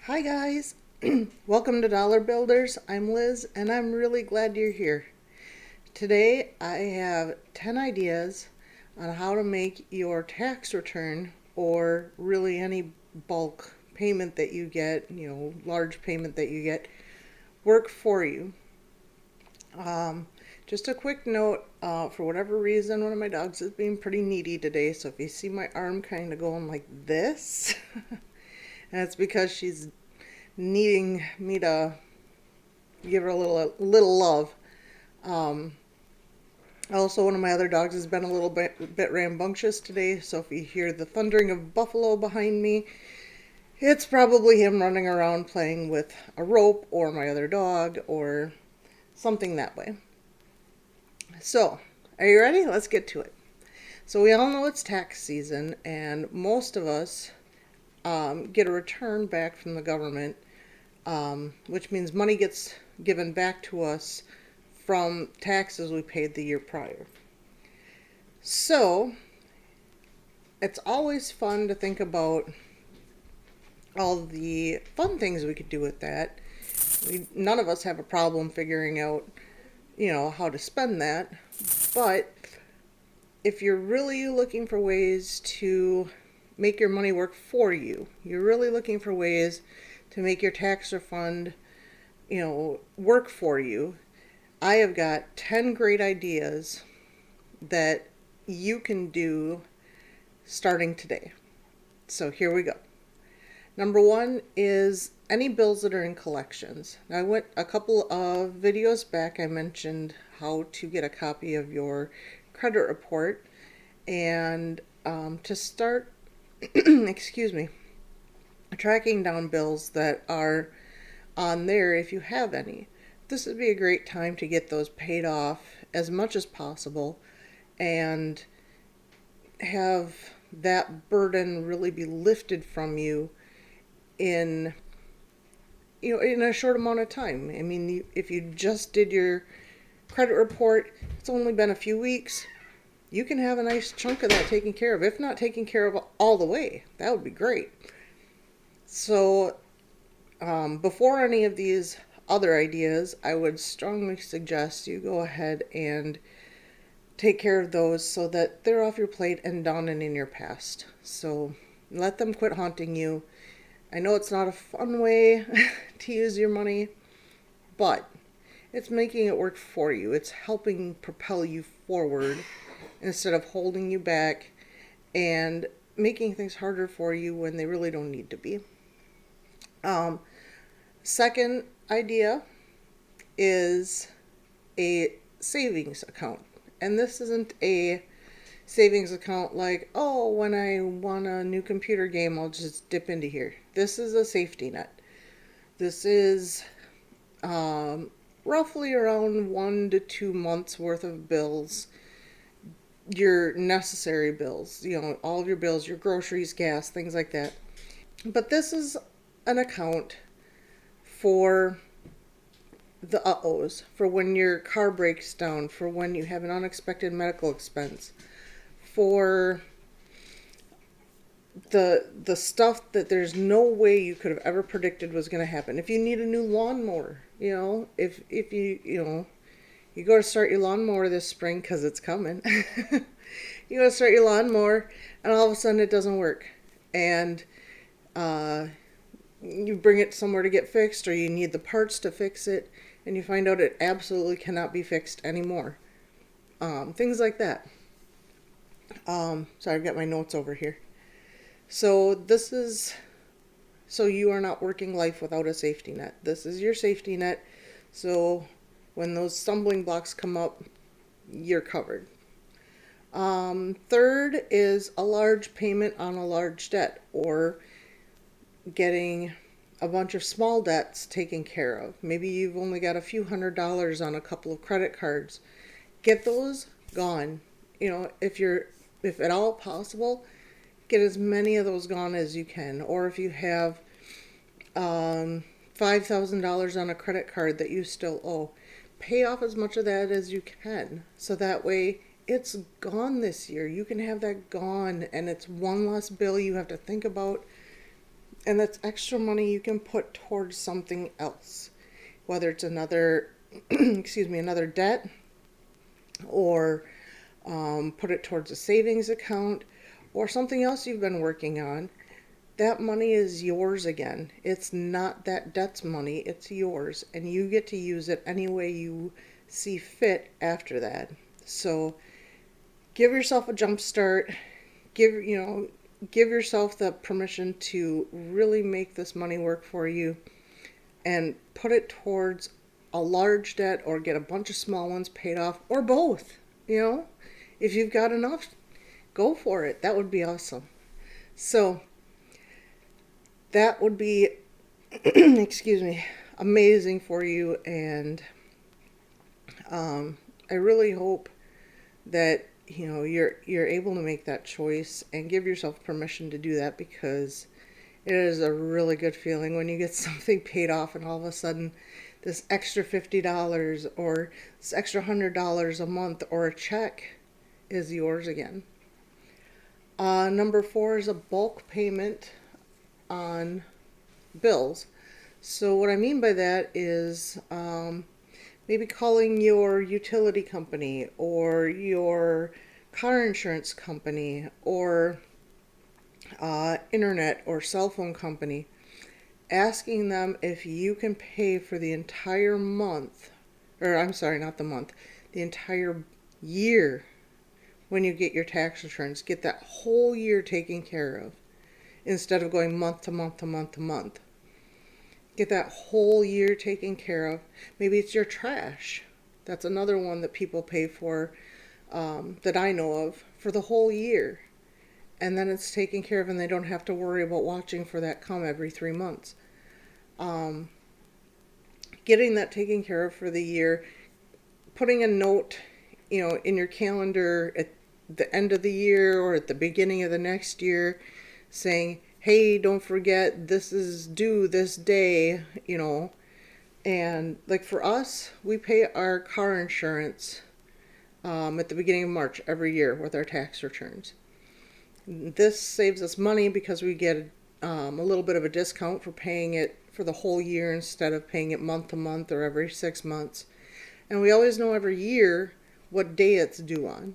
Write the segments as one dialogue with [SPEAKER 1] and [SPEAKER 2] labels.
[SPEAKER 1] Hi guys, welcome to Dollar Builders. I'm Liz and I'm really glad you're here. Today I have 10 ideas on how to make your tax return or really any bulk payment that you get, large payment that you get, work for you. Just a quick note, for whatever reason, one of my dogs is being pretty needy today, so if you see my arm kind of going like this, that's because she's needing me to give her a little love. Um, Also, one of my other dogs has been a little bit rambunctious today, so if you hear the thundering of buffalo behind me, it's probably him running around playing with a rope or my other dog or something that way. So, are you ready? Let's get to it. So we all know it's tax season, and most of us get a return back from the government, which means money gets given back to us from taxes we paid the year prior. So it's always fun to think about all the fun things we could do with that. None of us have a problem figuring out, how to spend that. But if you're really looking for ways to make your money work for you, you're really looking for ways to make your tax refund, work for you, I have got 10 great ideas that you can do starting today. So here we go. Number one is any bills that are in collections. Now, I went a couple of videos back, I mentioned how to get a copy of your credit report and to start, excuse me, tracking down bills that are on there if you have any. This would be a great time to get those paid off as much as possible and have that burden really be lifted from you in in a short amount of time. I mean, if you just did your credit report, it's only been a few weeks, you can have a nice chunk of that taken care of. If not taken care of all the way, that would be great. So before any of these other ideas, I would strongly suggest you go ahead and take care of those so that they're off your plate and done and in your past. So let them quit haunting you. I know it's not a fun way to use your money, but it's making it work for you. It's helping propel you forward instead of holding you back and making things harder for you when they really don't need to be. Second idea is a savings account. And this isn't a savings account like, oh, when I want a new computer game, I'll just dip into here. This is a safety net. This is roughly around 1 to 2 months worth of bills, your necessary bills, all of your bills, your groceries, gas, things like that. But this is an account for the uh-ohs, for when your car breaks down, for when you have an unexpected medical expense, for the stuff that there's no way you could have ever predicted was going to happen. If you need a new lawnmower, if you go to start your lawnmower this spring because it's coming, you go to start your lawnmower and all of a sudden it doesn't work, and you bring it somewhere to get fixed, or you need the parts to fix it, and you find out it absolutely cannot be fixed anymore. Things like that. Sorry, I've got my notes over here. So you are not working life without a safety net. This is your safety net. So when those stumbling blocks come up, you're covered. Third is a large payment on a large debt, or getting a bunch of small debts taken care of. Maybe you've only got a few $100s on a couple of credit cards. Get those gone. If at all possible, get as many of those gone as you can. Or if you have $5,000 on a credit card that you still owe, pay off as much of that as you can. So that way it's gone this year. You can have that gone, and it's one less bill you have to think about And that's extra money you can put towards something else, whether it's another, excuse me, another debt, or put it towards a savings account, or something else you've been working on. That money is yours again. It's not that debt's money, it's yours, and you get to use it any way you see fit after that. So give yourself a jump start. Give yourself the permission to really make this money work for you and put it towards a large debt, or get a bunch of small ones paid off, or both. If you've got enough, go for it. That would be awesome. So that would be excuse me, amazing for you. And I really hope that you're able to make that choice and give yourself permission to do that, because it is a really good feeling when you get something paid off and all of a sudden this extra $50 or this extra $100 a month or a check is yours again. Number 4 is a bulk payment on bills. So what I mean by that is maybe calling your utility company or your car insurance company or internet or cell phone company, asking them if you can pay for the entire month, or I'm sorry, not the month, the entire year. When you get your tax returns, get that whole year taken care of instead of going month to month to month to month. Get that whole year taken care of. Maybe it's your trash. That's another one that people pay for, that I know of, for the whole year. And then it's taken care of and they don't have to worry about watching for that come every 3 months. Getting that taken care of for the year, putting a note, in your calendar at the end of the year or at the beginning of the next year, saying, hey, don't forget, this is due this day, And like for us, we pay our car insurance at the beginning of March every year with our tax returns. This saves us money because we get a little bit of a discount for paying it for the whole year instead of paying it month to month or every 6 months. And we always know every year what day it's due on,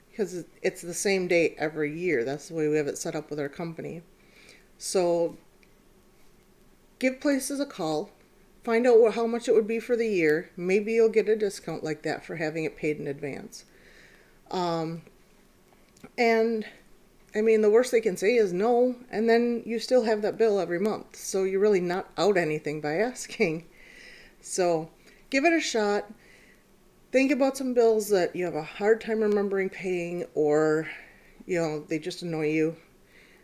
[SPEAKER 1] because it's the same day every year. That's the way we have it set up with our company. So give places a call. Find out how much it would be for the year. Maybe you'll get a discount like that for having it paid in advance. And I mean, the worst they can say is no, and then you still have that bill every month. So you're really not out anything by asking. So give it a shot. Think about some bills that you have a hard time remembering paying, or, they just annoy you.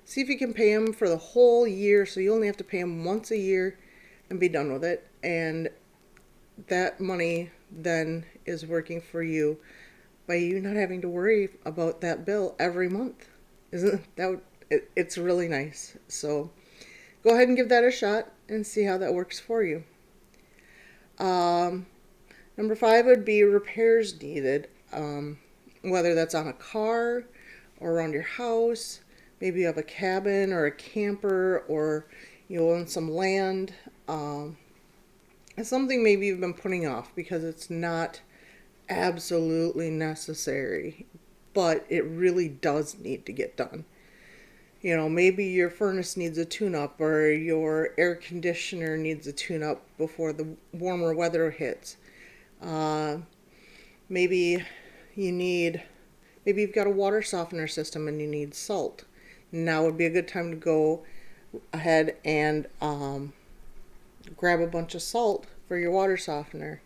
[SPEAKER 1] See if you can pay them for the whole year, so you only have to pay them once a year and be done with it. And that money then is working for you by you not having to worry about that bill every month. Isn't that, it's really nice. So go ahead and give that a shot and see how that works for you. Number 5 would be repairs needed, whether that's on a car or around your house. Maybe you have a cabin or a camper, or you own some land. It's something maybe you've been putting off because it's not absolutely necessary, but it really does need to get done. Maybe your furnace needs a tune-up, or your air conditioner needs a tune-up before the warmer weather hits. Maybe you've got a water softener system and you need salt. Now would be a good time to go ahead and grab a bunch of salt for your water softener.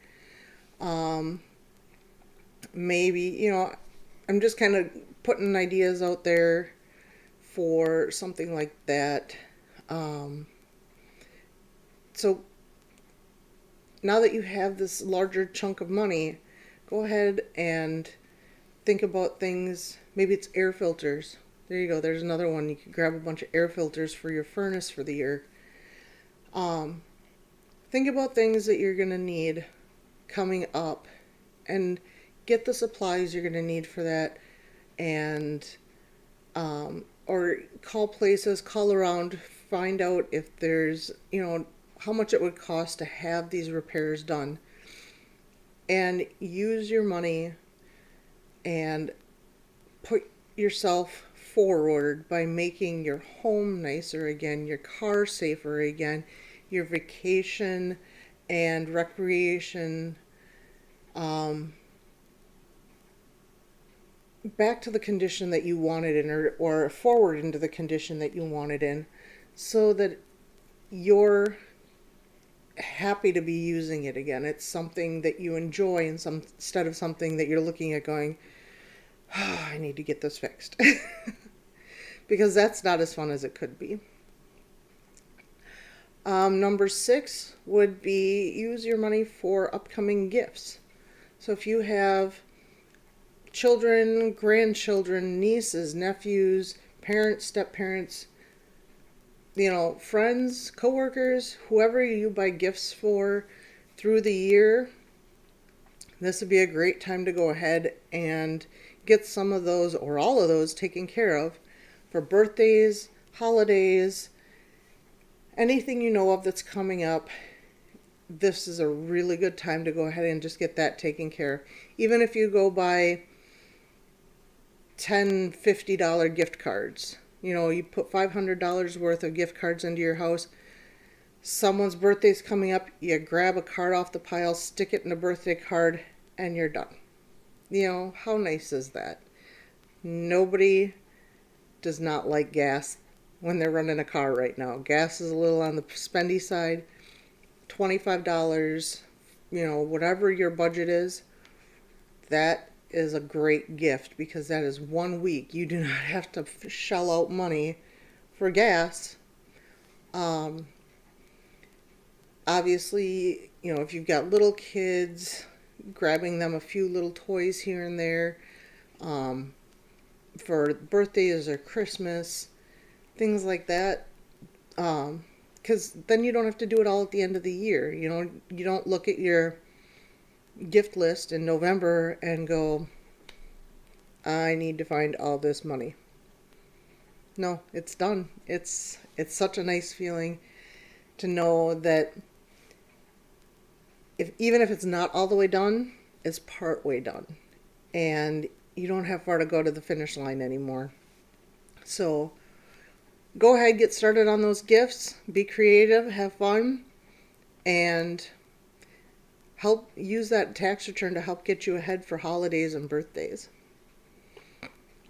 [SPEAKER 1] Maybe, I'm just kind of putting ideas out there for something like that. So now that you have this larger chunk of money, go ahead and think about things. Maybe it's air filters. There you go. There's another one. You could grab a bunch of air filters for your furnace for the year. Think about things that you're going to need coming up and get the supplies you're going to need for that. And or call around, find out if there's, how much it would cost to have these repairs done, and use your money and put yourself forward by making your home nicer again, your car safer again, your vacation and recreation back to the condition that you wanted in, or forward into the condition that you wanted in, so that you're happy to be using it again. It's something that you enjoy, and instead of something that you're looking at going, oh, I need to get this fixed. Because that's not as fun as it could be. Number 6 would be use your money for upcoming gifts. So if you have children, grandchildren, nieces, nephews, parents, step-parents, friends, coworkers, whoever you buy gifts for through the year, this would be a great time to go ahead and get some of those or all of those taken care of for birthdays, holidays, anything you know of that's coming up. This is a really good time to go ahead and just get that taken care of. Even if you go buy $10, $50 gift cards. You put $500 worth of gift cards into your house. Someone's birthday's coming up. You grab a card off the pile, stick it in a birthday card, and you're done. How nice is that? Nobody does not like gas when they're running a car right now. Gas is a little on the spendy side. $25, whatever your budget is, that is a great gift, because that is 1 week. You do not have to shell out money for gas. Obviously, if you've got little kids, grabbing them a few little toys here and there for birthdays or Christmas, things like that. Because then you don't have to do it all at the end of the year. You don't look at your gift list in November and go, I need to find all this money. No, it's done. It's such a nice feeling to know that even if it's not all the way done, it's part way done. And you don't have far to go to the finish line anymore. So go ahead, get started on those gifts. Be creative, have fun, and help use that tax return to help get you ahead for holidays and birthdays.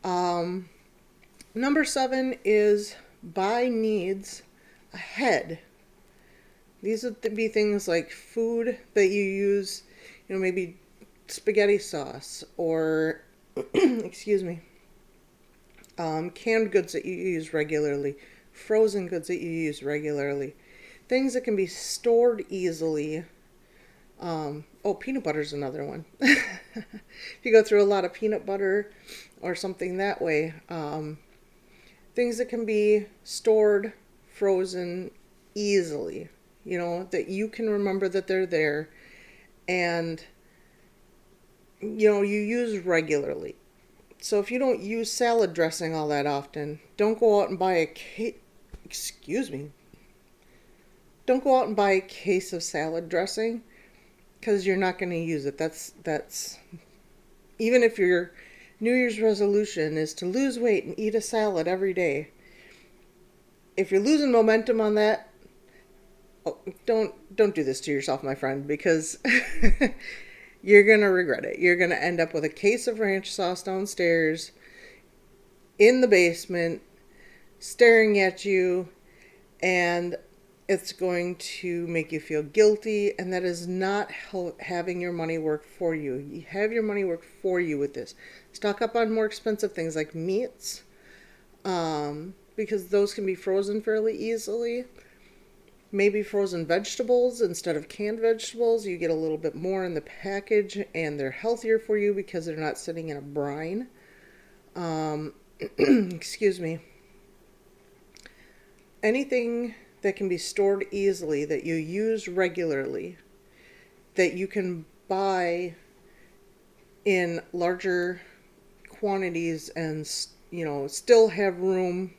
[SPEAKER 1] Number 7 is buy needs ahead. These would be things like food that you use, maybe spaghetti sauce or, excuse me, canned goods that you use regularly, frozen goods that you use regularly, things that can be stored easily. Peanut butter is another one. If you go through a lot of peanut butter or something that way, things that can be stored, frozen easily, that you can remember that they're there, and you use regularly. So if you don't use salad dressing all that often, don't go out and buy a Don't go out and buy a case of salad dressing, because you're not going to use it. That's even if your New Year's resolution is to lose weight and eat a salad every day. If you're losing momentum on that, don't do this to yourself, my friend, because you're going to regret it. You're going to end up with a case of ranch sauce downstairs in the basement staring at you, and it's going to make you feel guilty, and that is not having your money work for you. You have your money work for you with this. Stock up on more expensive things like meats, because those can be frozen fairly easily. Maybe frozen vegetables instead of canned vegetables. You get a little bit more in the package, and they're healthier for you because they're not sitting in a brine. Excuse me. Anything that can be stored easily, that you use regularly, that you can buy in larger quantities and, still have room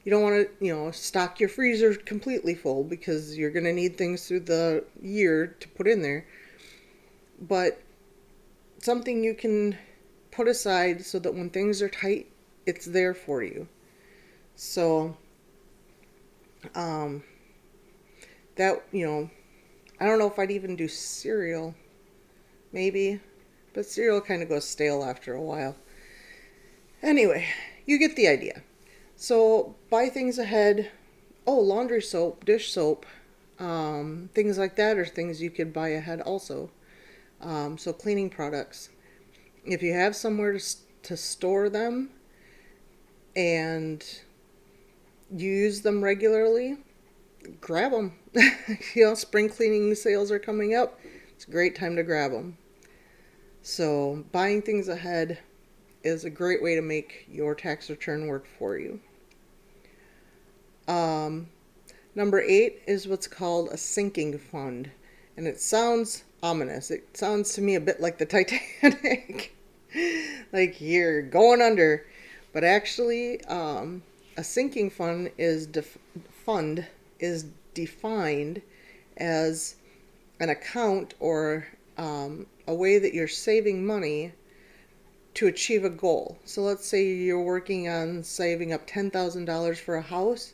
[SPEAKER 1] You don't want to, stock your freezer completely full because you're going to need things through the year to put in there. But something you can put aside so that when things are tight, it's there for you. So, um, that, I don't know if I'd even do cereal. Maybe. But cereal kind of goes stale after a while. Anyway, you get the idea. So buy things ahead. Oh, laundry soap, dish soap, things like that are things you could buy ahead also. So cleaning products. If you have somewhere to store them and you use them regularly, grab them. Spring cleaning sales are coming up. It's a great time to grab them. So buying things ahead is a great way to make your tax return work for you. Number 8 is what's called a sinking fund. And it sounds ominous. It sounds to me a bit like the Titanic. Like you're going under. But actually, a sinking fund is defined as an account or a way that you're saving money to achieve a goal. So let's say you're working on saving up $10,000 for a house.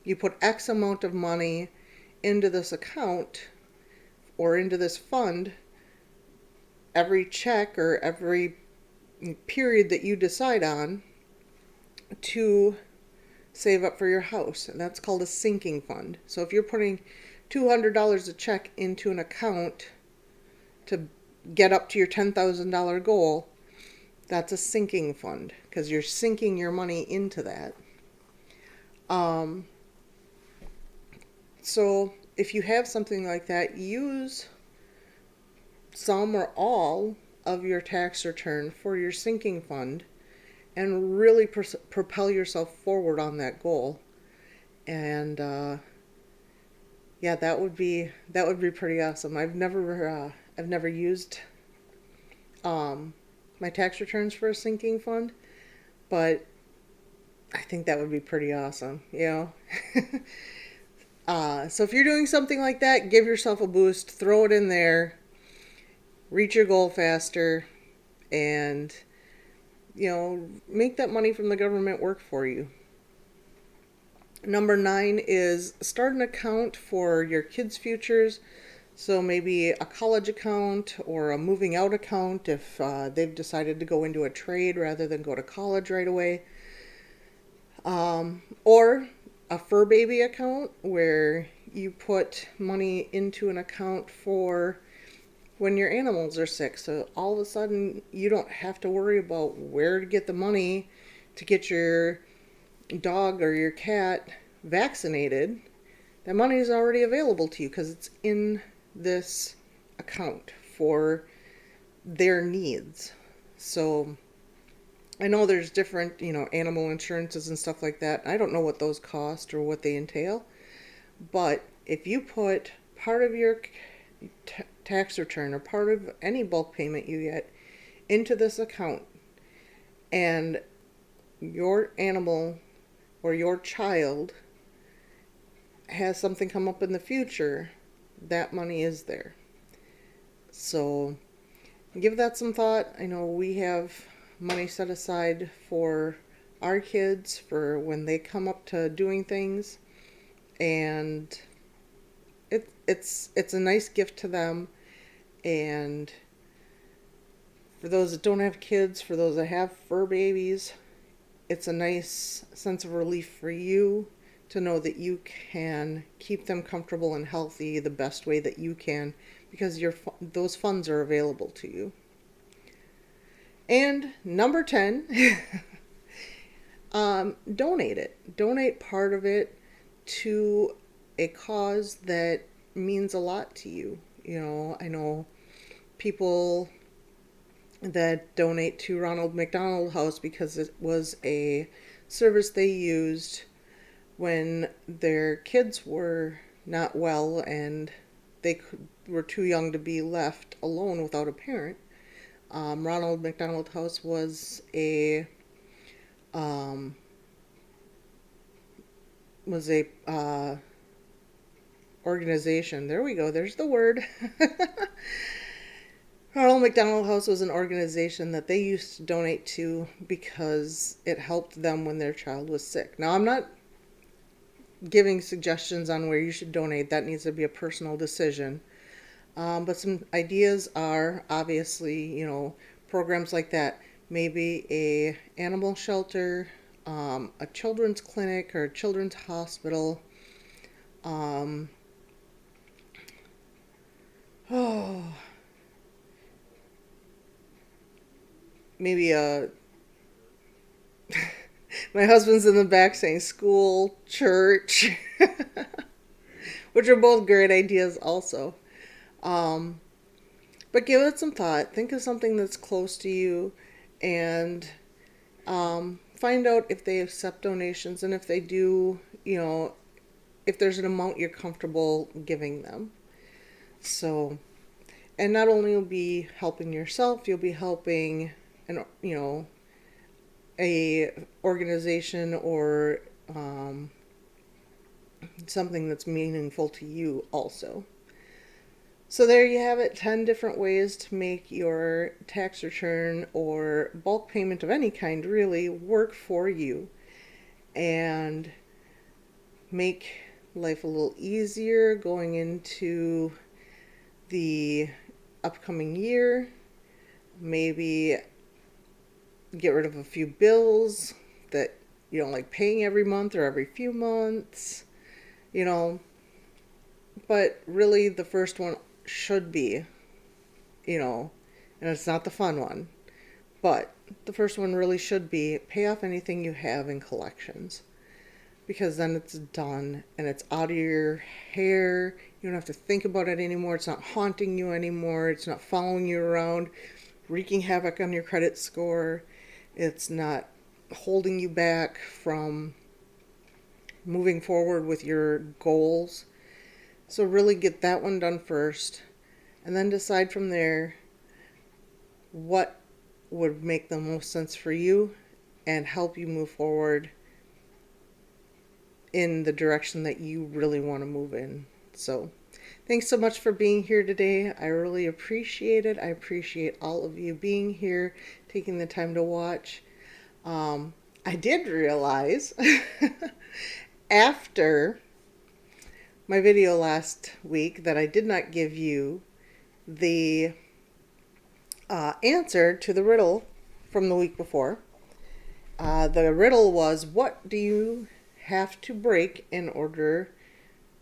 [SPEAKER 1] You put X amount of money into this account or into this fund every check or every period that you decide on to save up for your house. And that's called a sinking fund. So if you're putting $200 a check into an account to get up to your $10,000 goal, that's a sinking fund because you're sinking your money into that. So if you have something like that, use some or all of your tax return for your sinking fund and really propel yourself forward on that goal. And yeah, that would be pretty awesome. I've never used my tax returns for a sinking fund, but I think that would be pretty awesome, So if you're doing something like that, give yourself a boost, throw it in there, reach your goal faster, and, make that money from the government work for you. Number 9 is start an account for your kids' futures. So maybe a college account or a moving out account if they've decided to go into a trade rather than go to college right away. Or a fur baby account where you put money into an account for when your animals are sick. So all of a sudden you don't have to worry about where to get the money to get your dog or your cat vaccinated. That money is already available to you because it's in this account for their needs. So I know there's different, animal insurances and stuff like that. I don't know what those cost or what they entail. But if you put part of your tax return or part of any bulk payment you get into this account and your animal or your child has something come up in the future, that money is there. So give that some thought. I know we have money set aside for our kids for when they come up to doing things, and it's a nice gift to them. And for those that don't have kids, for those that have fur babies, it's a nice sense of relief for you to know that you can keep them comfortable and healthy the best way that you can because those funds are available to you. And number 10, donate it. Donate part of it to a cause that means a lot to you. I know people that donate to Ronald McDonald House because it was a service they used when their kids were not well and they were too young to be left alone without a parent. Ronald McDonald House was a was a organization. There we go. There's the word. Ronald McDonald House was an organization that they used to donate to because it helped them when their child was sick. Now, I'm not giving suggestions on where you should donate. That needs to be a personal decision. But some ideas are obviously, programs like that. Maybe a animal shelter, a children's clinic or a children's hospital. Oh, maybe a my husband's in the back saying school, church, which are both great ideas also. Um, but give it some thought. Think of something that's close to you and find out if they accept donations, and if they do, if there's an amount you're comfortable giving them. So, and not only will be helping yourself, you'll be helping a organization or something that's meaningful to you also. So there you have it, 10 different ways to make your tax return or bulk payment of any kind really work for you and make life a little easier going into the upcoming year. Maybe get rid of a few bills that you don't like paying every month or every few months, but really the first one should be, and it's not the fun one, but the first one really should be pay off anything you have in collections, because then it's done and it's out of your hair. You don't have to think about it anymore. It's not haunting you anymore. It's not following you around, wreaking havoc on your credit score. It's not holding you back from moving forward with your goals. So really get that one done first, and then decide from there what would make the most sense for you and help you move forward in the direction that you really want to move in. So thanks so much for being here today. I really appreciate it. I appreciate all of you being here, taking the time to watch. I did realize after my video last week that I did not give you the answer to the riddle from the week before. The riddle was, what do you have to break in order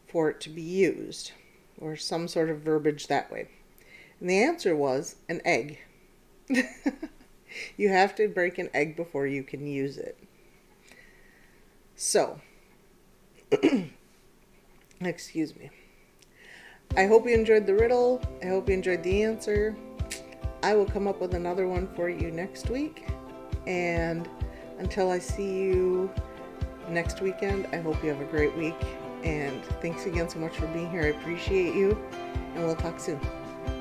[SPEAKER 1] for it to be used? Or some sort of verbiage that way. And the answer was an egg. You have to break an egg before you can use it. So, excuse me. I hope you enjoyed the riddle. I hope you enjoyed the answer. I will come up with another one for you next week. And until I see you next weekend, I hope you have a great week. And thanks again so much for being here. I appreciate you. And we'll talk soon.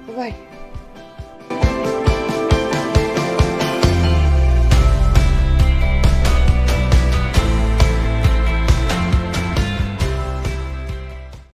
[SPEAKER 1] Bye-bye.